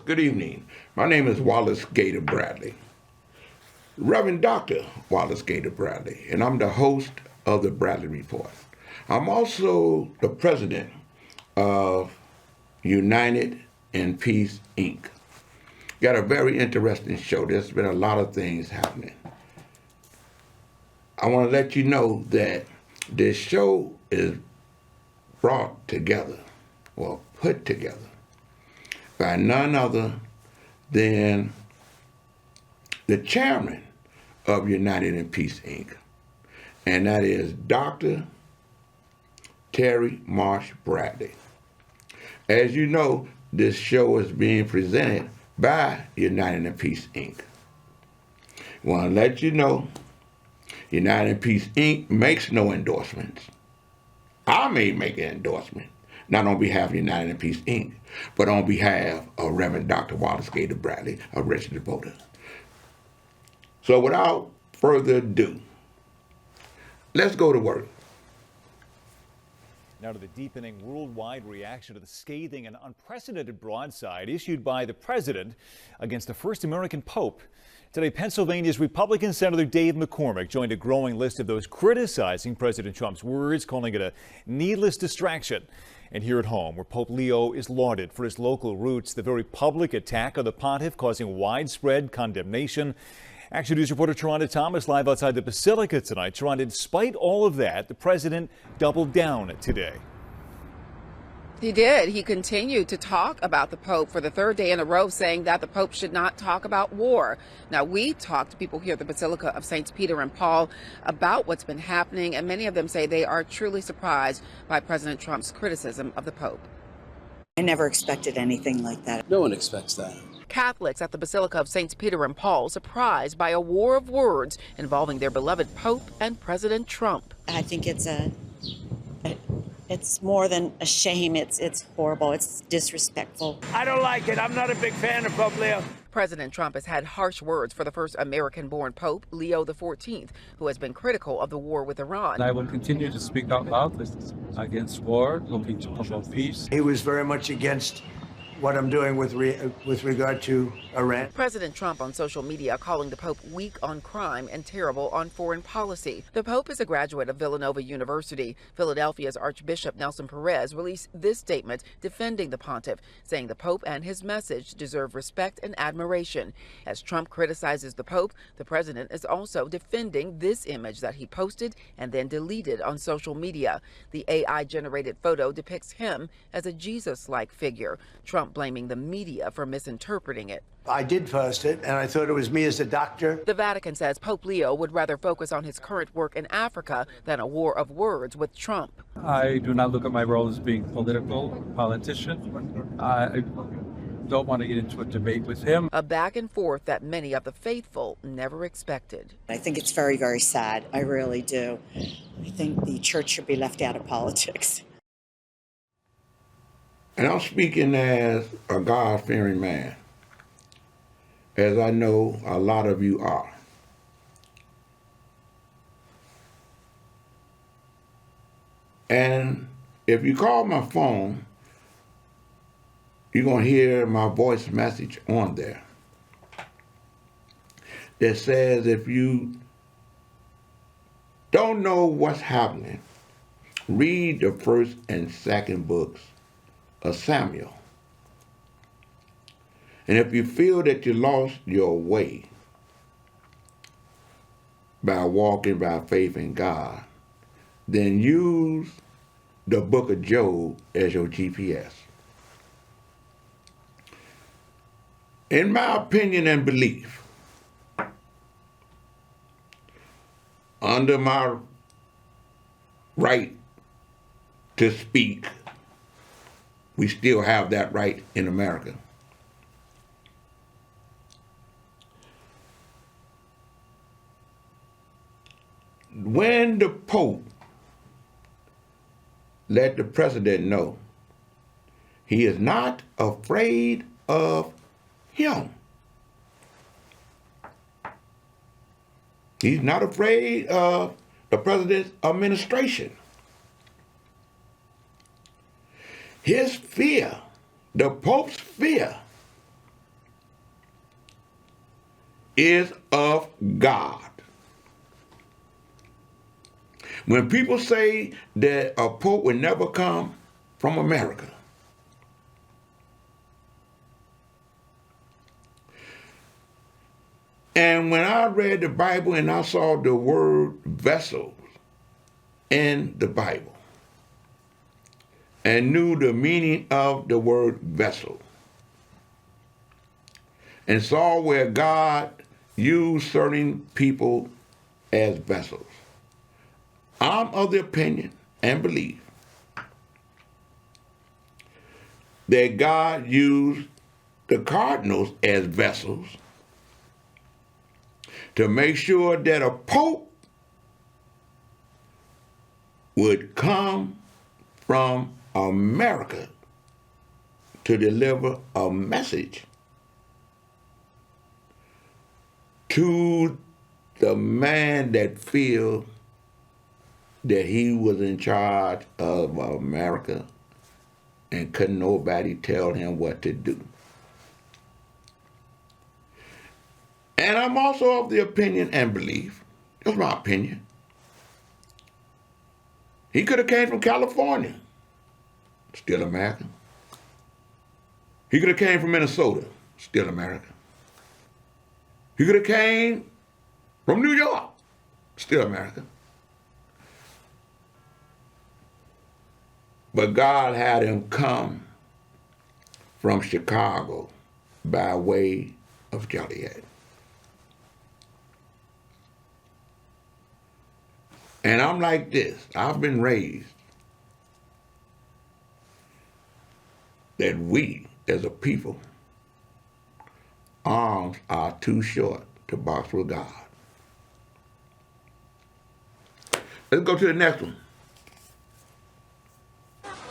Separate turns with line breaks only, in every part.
Good evening. My name is Wallace Gator Bradley, Reverend Dr. Wallace Gator Bradley, and I'm the host of the Bradley Report. I'm also the president of United in Peace, Inc. Got a very interesting show. There's been a lot of things happening. I want to let you know that this show is brought together, or put together, by none other than the chairman of United in Peace, Inc., and that is Dr. Terry Marsh Bradley. As you know, this show is being presented by United in Peace, Inc. I want to let you know, United in Peace, Inc. makes no endorsements. I may make an endorsement, not on behalf of United in Peace, Inc., but on behalf of Reverend Dr. Wallace Gator Bradley, a registered voter. So without further ado, let's go to work.
Now to the deepening worldwide reaction to the scathing and unprecedented broadside issued by the president against the first American pope. Today, Pennsylvania's Republican Senator Dave McCormick joined a growing list of those criticizing President Trump's words, calling it a needless distraction. And here at home, where Pope Leo is lauded for his local roots, the very public attack on the pontiff causing widespread condemnation. Action News reporter Taronda Thomas live outside the Basilica tonight. Taronda, despite all of that, the president doubled down today.
He did. He continued to talk about the Pope for the third day in a row, saying that the Pope should not talk about war. Now, we talked to people here at the Basilica of Saints Peter and Paul about what's been happening, and many of them say they are truly surprised by President Trump's criticism of the Pope.
I never expected anything like that.
No one expects that.
Catholics at the Basilica of Saints Peter and Paul surprised by a war of words involving their beloved Pope and President Trump.
I think it's more than a shame. It's horrible. It's disrespectful.
I don't like it. I'm not a big fan of Pope Leo.
President Trump has had harsh words for the first American-born Pope, Leo XIV, who has been critical of the war with Iran.
I will continue to speak out loud against war, looking to promote peace.
He was very much against what I'm doing with regard to Iran.
President Trump on social media calling the Pope weak on crime and terrible on foreign policy. The Pope is a graduate of Villanova University. Philadelphia's Archbishop Nelson Perez released this statement defending the pontiff, saying the Pope and his message deserve respect and admiration. As Trump criticizes the Pope, the president is also defending this image that he posted and then deleted on social media. The AI-generated photo depicts him as a Jesus-like figure. Trump blaming the media for misinterpreting it.
I did post it, and I thought it was me as a doctor.
The Vatican says Pope Leo would rather focus on his current work in Africa than a war of words with Trump.
I do not look at my role as being politician. I don't want to get into a debate with him.
A back and forth that many of the faithful never expected.
I think it's very, very sad. I really do. I think the church should be left out of politics.
And I'm speaking as a God-fearing man, as I know a lot of you are. And if you call my phone, you're going to hear my voice message on there that says if you don't know what's happening, read the first and second books of Samuel. And if you feel that you lost your way by walking by faith in God, then use the book of Job as your GPS. In my opinion and belief, under my right to speak, we still have that right in America. When the Pope let the president know He is not afraid of him. He's not afraid of the president's administration. His fear, the Pope's fear, is of God. When people say that a Pope will never come from America, and when I read the Bible and I saw the word vessels in the Bible and knew the meaning of the word vessel and saw where God used certain people as vessels, I'm of the opinion and belief that God used the cardinals as vessels to make sure that a pope would come from America to deliver a message to the man that feels that he was in charge of America and couldn't nobody tell him what to do. And I'm also of the opinion and belief, that's my opinion, he could have came from California, still American. He could have came from Minnesota, still American. He could have came from New York, still American. But God had him come from Chicago by way of Joliet. And I'm like this, I've been raised that we as a people, arms are too short to box with God. Let's go to the next one.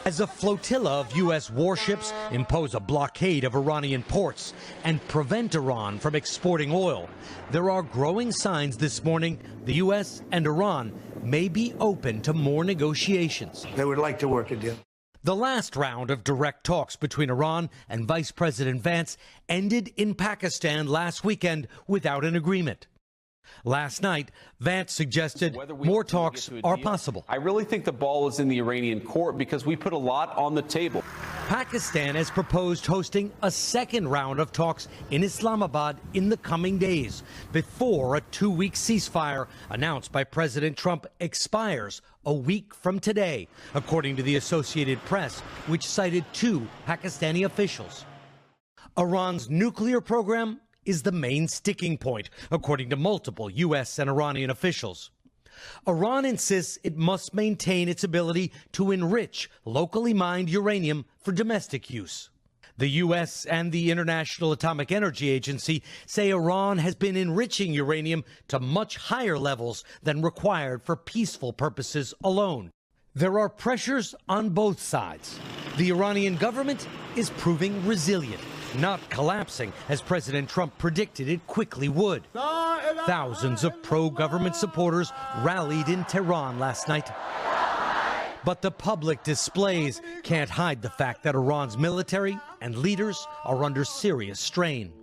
As a flotilla of U.S. warships impose a blockade of Iranian ports and prevent Iran from exporting oil, there are growing signs this morning the U.S. and Iran may be open to more negotiations.
They would like to work a deal.
The last round of direct talks between Iran and Vice President Vance ended in Pakistan last weekend without an agreement. Last night, Vance suggested more talks are possible.
I really think the ball is in the Iranian court because we put a lot on the table.
Pakistan has proposed hosting a second round of talks in Islamabad in the coming days before a 2-week ceasefire announced by President Trump expires a week from today, according to the Associated Press, which cited 2 Pakistani officials. Iran's nuclear program is the main sticking point, according to multiple U.S. and Iranian officials. Iran insists it must maintain its ability to enrich locally mined uranium for domestic use. The U.S. and the International Atomic Energy Agency say Iran has been enriching uranium to much higher levels than required for peaceful purposes alone. There are pressures on both sides. The Iranian government is proving resilient, not collapsing as President Trump predicted it quickly would. Thousands of pro-government supporters rallied in Tehran last night. But the public displays can't hide the fact that Iran's military and leaders are under serious strain.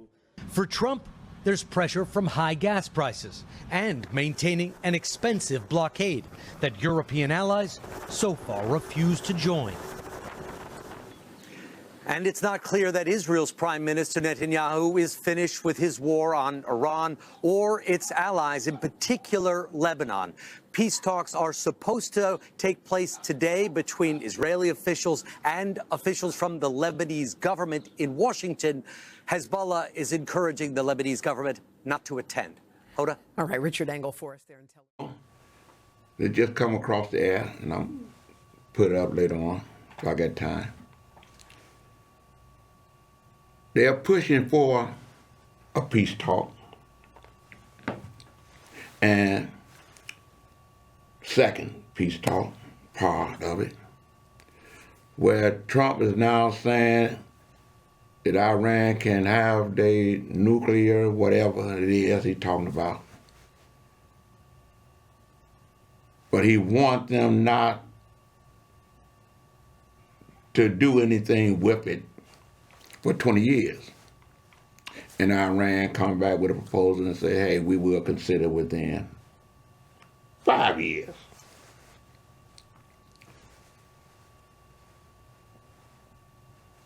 For Trump, there's pressure from high gas prices and maintaining an expensive blockade that European allies so far refuse to join.
And it's not clear that Israel's Prime Minister Netanyahu is finished with his war on Iran or its allies, in particular Lebanon. Peace talks are supposed to take place today between Israeli officials and officials from the Lebanese government in Washington. Hezbollah is encouraging the Lebanese government not to attend. Hoda?
All right, Richard Engel for us there.
They just come across the air, and I'll put it up later on if I got time. They're pushing for a peace talk. And second peace talk, part of it, where Trump is now saying that Iran can have their nuclear, whatever it is he's talking about. But he wants them not to do anything with it for 20 years. And Iran come back with a proposal and say, hey, we will consider within 5 years.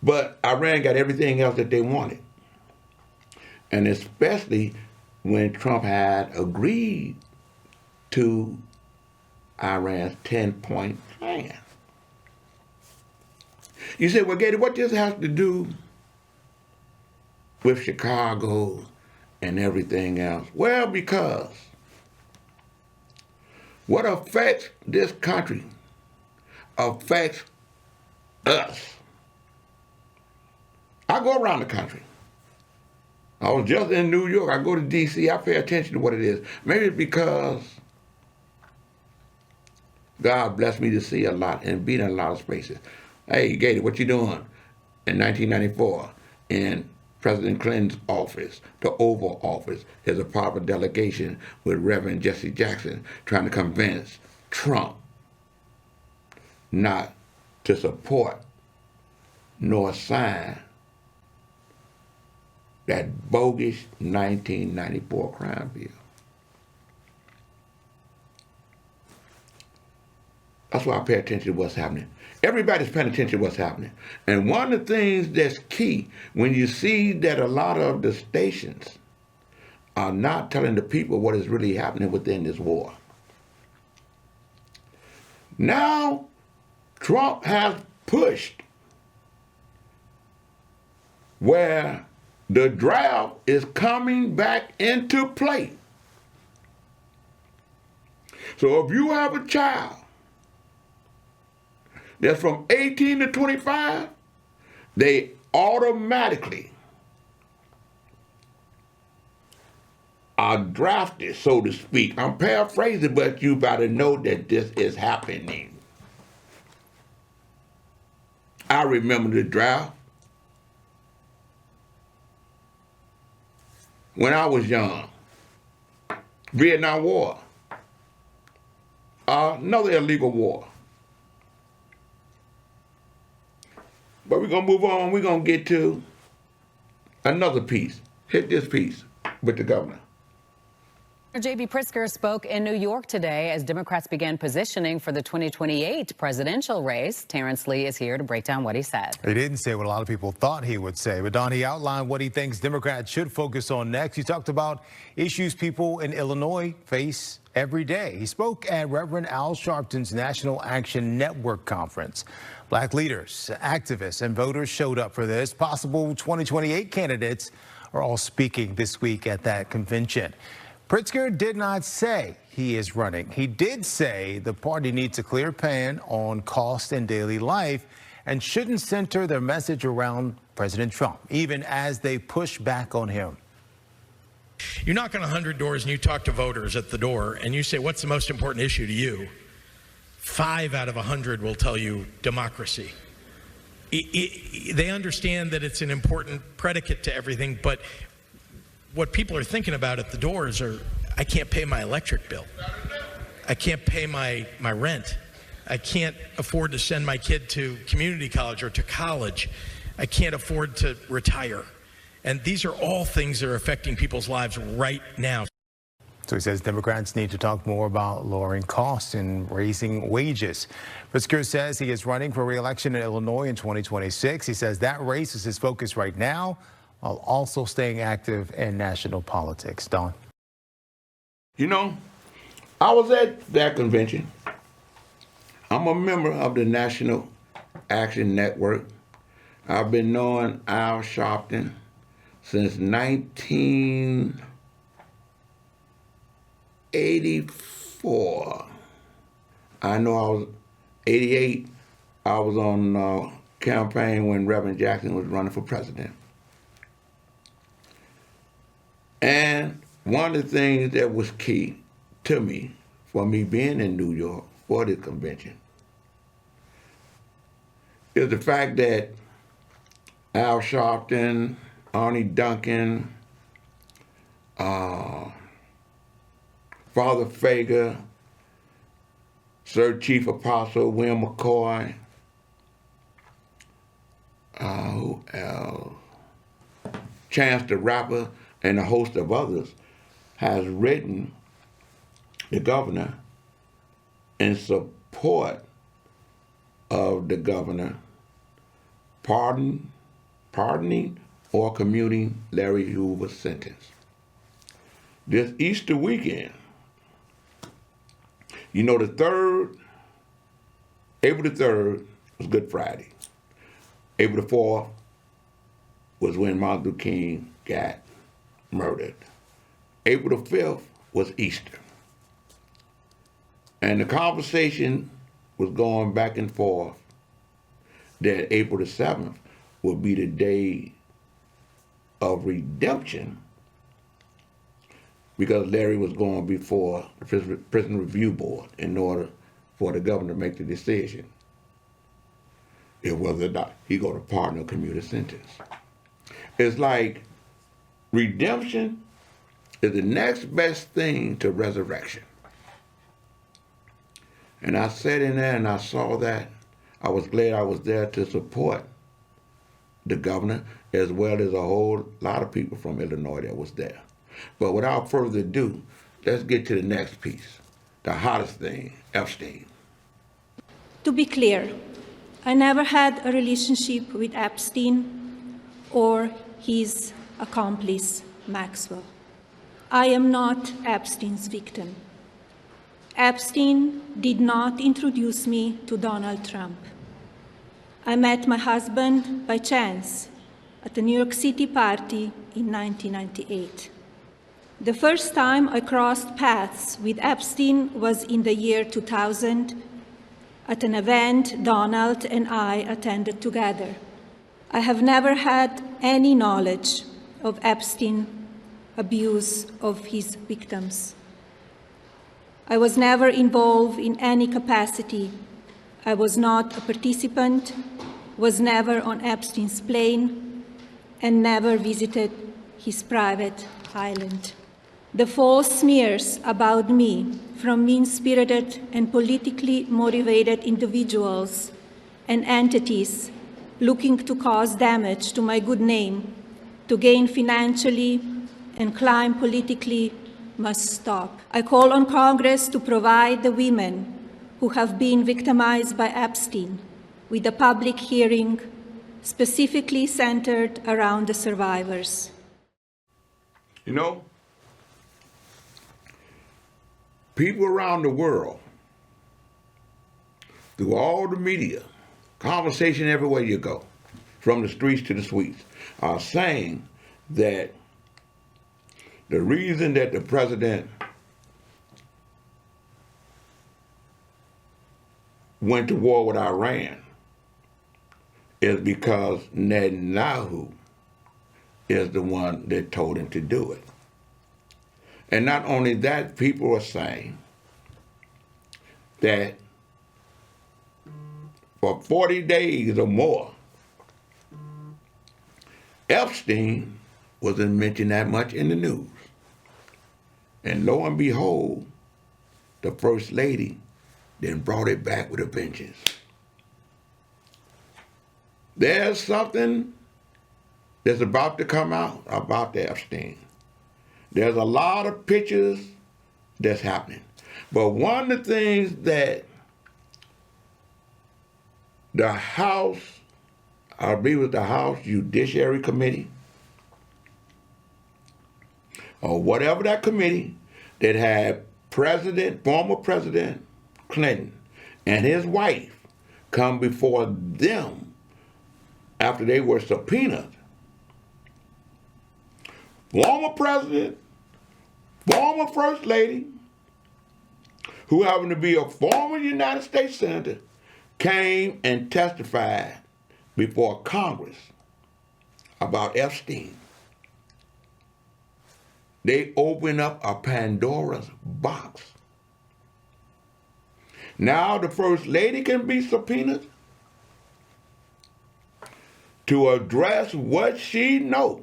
But Iran got everything else that they wanted. And especially when Trump had agreed to Iran's 10-point plan. You say, well, Gator, what this has to do with Chicago and everything else? Well, because what affects this country affects us. I go around the country. I was just in New York. I go to D.C. I pay attention to what it is. Maybe it's because God blessed me to see a lot and be in a lot of spaces. Hey, Gator, what you doing? In 1994, in President Clinton's office, the Oval Office, is a part of a delegation with Reverend Jesse Jackson trying to convince Trump not to support nor sign that bogus 1994 crime bill. That's why I pay attention to what's happening. Everybody's paying attention to what's happening. And one of the things that's key, when you see that a lot of the stations are not telling the people what is really happening within this war. Now, Trump has pushed where the draft is coming back into play. So if you have a child that's from 18 to 25, they automatically are drafted, so to speak. I'm paraphrasing, but you better know that this is happening. I remember the draft when I was young. Vietnam War. Another illegal war. But we're going to move on. We're going to get to another piece. Hit this piece with the governor.
J.B. Pritzker spoke in New York today as Democrats began positioning for the 2028 presidential race. Terrence Lee is here to break down what he said.
He didn't say what a lot of people thought he would say, but Don, he outlined what he thinks Democrats should focus on next. He talked about issues people in Illinois face every day. He spoke at Reverend Al Sharpton's National Action Network conference. Black leaders, activists, and voters showed up for this. Possible 2028 candidates are all speaking this week at that convention. Pritzker did not say he is running. He did say the party needs a clear plan on cost and daily life and shouldn't center their message around President Trump, even as they push back on him.
You knock on 100 doors and you talk to voters at the door and you say, what's the most important issue to you? 5 out of 100 will tell you democracy. They understand that it's an important predicate to everything, but what people are thinking about at the doors are, I can't pay my electric bill. I can't pay my rent. I can't afford to send my kid to community college or to college. I can't afford to retire. And these are all things that are affecting people's lives right now.
So he says Democrats need to talk more about lowering costs and raising wages. Pritzker says he is running for re-election in Illinois in 2026. He says that race is his focus right now, while also staying active in national politics. Don?
You know, I was at that convention. I'm a member of the National Action Network. I've been knowing Al Sharpton since 1984. I know I was 88. I was on campaign when Reverend Jackson was running for president. And one of the things that was key to me, for me being in New York for this convention, is the fact that Al Sharpton, Arnie Duncan, Father Fager, Sir Chief Apostle William McCoy, who else? Chance the Rapper, and a host of others has written the governor in support of the governor pardoning or commuting Larry Hoover's sentence. This Easter weekend, you know, April the 3rd was Good Friday. April the 4th was when Martin Luther King got murdered. April the 5th was Easter. And the conversation was going back and forth that April the 7th would be the day of redemption because Larry was going before the Prison Review Board in order for the governor to make the decision if whether or not he go to pardon or commute a sentence. It's like redemption is the next best thing to resurrection. And I sat in there and I saw that. I was glad I was there to support the governor as well as a whole lot of people from Illinois that was there. But without further ado, let's get to the next piece, the hottest thing, Epstein.
To be clear, I never had a relationship with Epstein or his accomplice, Maxwell. I am not Epstein's victim. Epstein did not introduce me to Donald Trump. I met my husband by chance at a New York City party in 1998. The first time I crossed paths with Epstein was in the year 2000 at an event Donald and I attended together. I have never had any knowledge of Epstein's abuse of his victims. I was never involved in any capacity. I was not a participant, was never on Epstein's plane, and never visited his private island. The false smears about me from mean-spirited and politically motivated individuals and entities looking to cause damage to my good name, to gain financially and climb politically must stop. I call on Congress to provide the women who have been victimized by Epstein with a public hearing specifically centered around the survivors.
You know, people around the world, through all the media, conversation everywhere you go, from the streets to the suites, are saying that the reason that the president went to war with Iran is because Netanyahu is the one that told him to do it. And not only that, people are saying that for 40 days or more, Epstein wasn't mentioned that much in the news. And lo and behold, the First Lady then brought it back with a vengeance. There's something that's about to come out about the Epstein. There's a lot of pictures that's happening. But one of the things that the House, I believe it was the House Judiciary Committee, or whatever that committee that had former President Clinton and his wife come before them after they were subpoenaed. Former president, former first lady, who happened to be a former United States senator, came and testified before Congress about Epstein. They opened up a Pandora's box. Now the First Lady can be subpoenaed. to address what she knows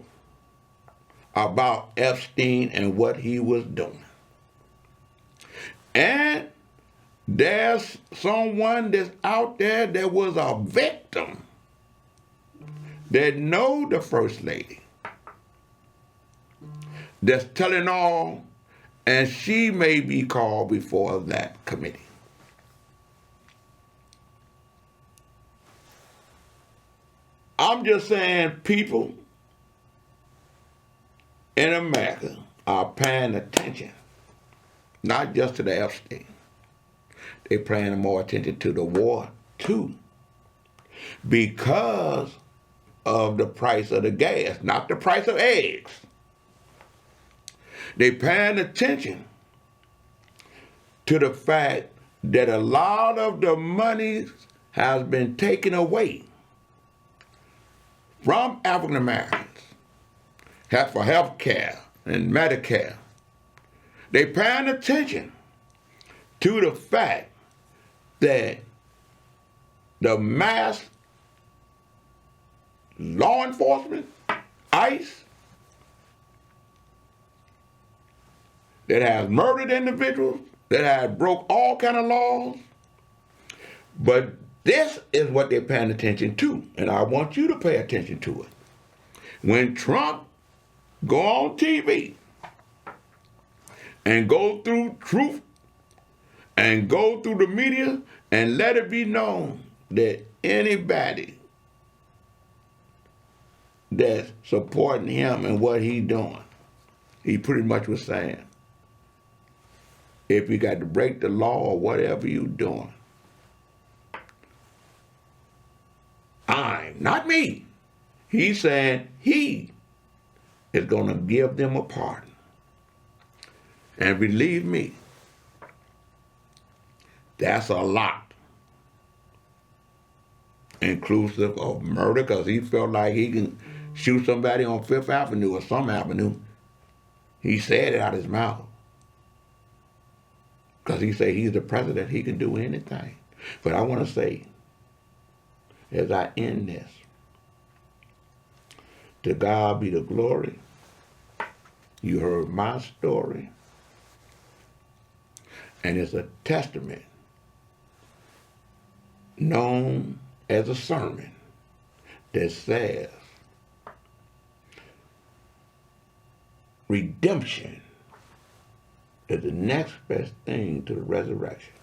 about Epstein and what he was doing. And there's someone that's out there that was a victim that know the First Lady, that's telling all, and she may be called before that committee. I'm just saying people in America are paying attention, not just to the Epstein. They're paying more attention to the war, too, because of the price of the gas, not the price of eggs. They're paying attention to the fact that a lot of the money has been taken away from African Americans for health care and Medicare. They're paying attention to the fact that the mass law enforcement, ICE, that has murdered individuals, that has broke all kind of laws. But this is what they're paying attention to, and I want you to pay attention to it. When Trump go on TV and go through truth and go through the media and let it be known that anybody that's supporting him and what he's doing, he pretty much was saying, if you got to break the law or whatever you're doing, not me. He's saying he is going to give them a pardon. And believe me, that's a lot, inclusive of murder, because he felt like he can shoot somebody on Fifth Avenue or some avenue. He said it out of his mouth. Because he said he's the president, he can do anything. But I want to say, as I end this, to God be the glory. You heard my story. And it's a testament known as a sermon that says redemption is the next best thing to the resurrection.